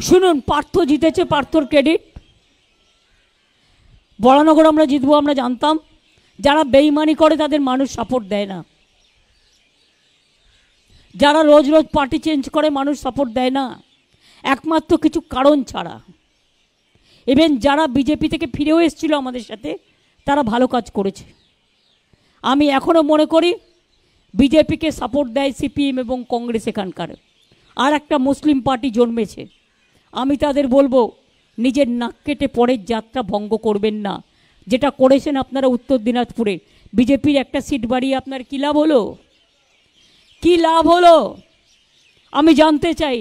শুনুন, পার্থ জিতেছে, পার্থর ক্রেডিট। বরানগর আমরা জিতবো আমরা জানতাম। যারা বেইমানি করে তাদের মানুষ সাপোর্ট দেয় না, যারা রোজ রোজ পার্টি চেঞ্জ করে মানুষ সাপোর্ট দেয় না, একমাত্র কিছু কারণ ছাড়া। ইভেন যারা বিজেপি থেকে ফিরেও এসেছিল আমাদের সাথে, তারা ভালো কাজ করেছে। আমি এখনও মনে করি বিজেপিকে সাপোর্ট দেয় সিপিএম এবং কংগ্রেস। এখানকার আর একটা মুসলিম পার্টি জন্মেছে, আমি তাদের বলবো নিজের নাক কেটে পরের যাত্রা ভঙ্গ করবেন না। যেটা করেছেন আপনারা উত্তর দিনাজপুরে, বিজেপির একটা সিট বাড়িয়ে আপনার কী লাভ হলো? কী লাভ হলো আমি জানতে চাই।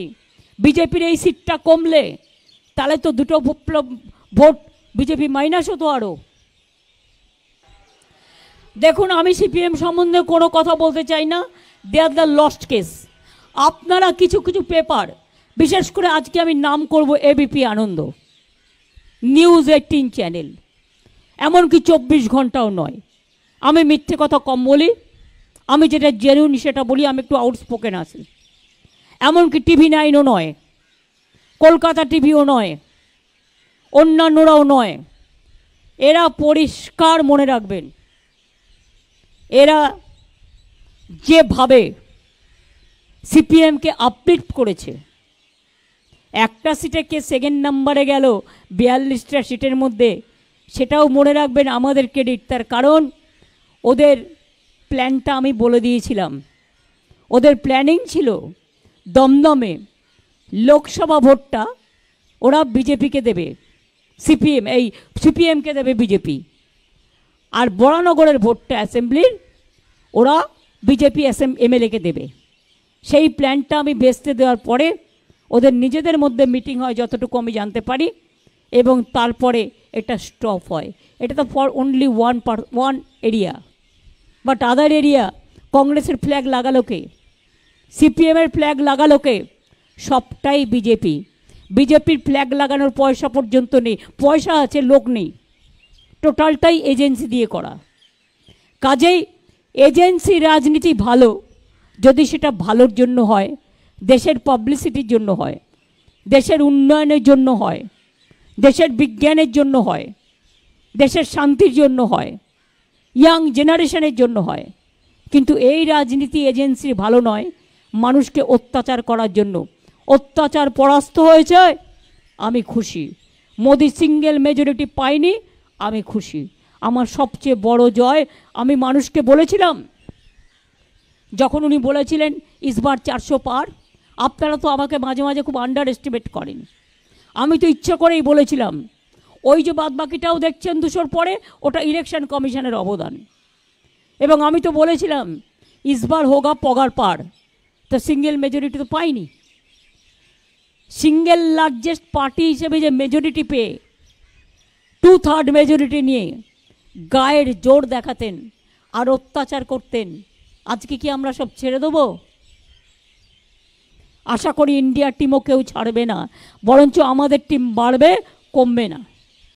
বিজেপির এই সিটটা কমলে তাহলে তো দুটো ভোট বিজেপি মাইনাস হতো আরও। দেখুন, আমি সিপিএম সম্বন্ধে কোনো কথা বলতে চাই না, দে আর দ্য লস্ট কেস। আপনারা কিছু কিছু পেপার, বিশেষ করে আজকে আমি নাম করব এবিপি আনন্দ, নিউজ 18 চ্যানেল, এমনকি 24 ঘন্টাও নয়। আমি মিথ্যে কথা কম বলি, আমি যেটা জেনুইন সেটা বলি, আমি একটু আউটস্পোকেন আছি। এমনকি TV9ও নয়, কলকাতা টিভিও নয়, অন্যান্যরাও নয়। এরা পরিষ্কার মনে রাখবেন, এরা যেভাবে সিপিএমকে আপলিফ্ট করেছে, একটা সিটে কে সেকেন্ড নাম্বারে গেল 42টা সিটের মধ্যে, সেটাও মনে রাখবেন আমাদের ক্রেডিট। তার কারণ ওদের প্ল্যানটা আমি বলে দিয়েছিলাম। ওদের প্ল্যানিং ছিল দমদমে লোকসভা ভোটটা ওরা বিজেপিকে দেবে, সিপিএমকে দেবে বিজেপি, আর বরানগরের ভোটটা অ্যাসেম্বলির ওরা বিজেপি এমএলএকে দেবে। সেই প্ল্যানটা আমি বেচতে দেওয়ার পরে ওদের নিজেদের মধ্যে মিটিং হয় যতটুকু আমি জানতে পারি, এবং তারপরে এটা স্টপ হয়। এটা তো for only one area, but other area কংগ্রেসের ফ্ল্যাগ লাগালোকে, সিপিএমের ফ্ল্যাগ লাগালোকে, সবটাই বিজেপি। বিজেপির ফ্ল্যাগ লাগানোর পয়সা পর্যন্ত নেই, পয়সা আছে লোক নেই, টোটালটাই এজেন্সি দিয়ে করা। কাজেই এজেন্সি রাজনীতি ভালো যদি সেটা ভালোর জন্য হয়, দেশের পাবলিসিটির জন্য হয়, দেশের উন্নয়নের জন্য হয়, দেশের বিজ্ঞানের জন্য হয়, দেশের শান্তির জন্য হয়, ইয়াং জেনারেশনের জন্য হয়। কিন্তু এই রাজনীতি এজেন্সি ভালো নয়, মানুষকে অত্যাচার করার জন্য। অত্যাচার পরাস্ত হয়েছে, আমি খুশি। মোদি সিঙ্গেল মেজরিটি পাইনি, আমি খুশি। আমার সবচেয়ে বড় জয়, আমি মানুষকে বলেছিলাম যখন উনি বলেছিলেন ইসবার 400 পার, আপনারা তো আমাকে মাঝে মাঝে খুব আন্ডার এস্টিমেট করেন। আমি তো ইচ্ছে করেই বলেছিলাম, ওই যে বাদবাকিটাও দেখছেন 200 পরে, ওটা ইলেকশন কমিশনের অবদান। এবং আমি তো বলেছিলাম ইসবার হোগা পগার পার, তো সিঙ্গেল মেজরিটি তো পাইনি। সিঙ্গেল লার্জেস্ট পার্টি হিসেবে যে মেজরিটি পেয়ে 2/3 মেজরিটি নিয়ে গায়ের জোর দেখাতেন আর অত্যাচার করতেন, আজকে কি আমরা সব ছেড়ে দেবো? আশা করি ইন্ডিয়ার টিমও কেউ ছাড়বে না, বরঞ্চ আমাদের টিম বাড়বে, কমবে না।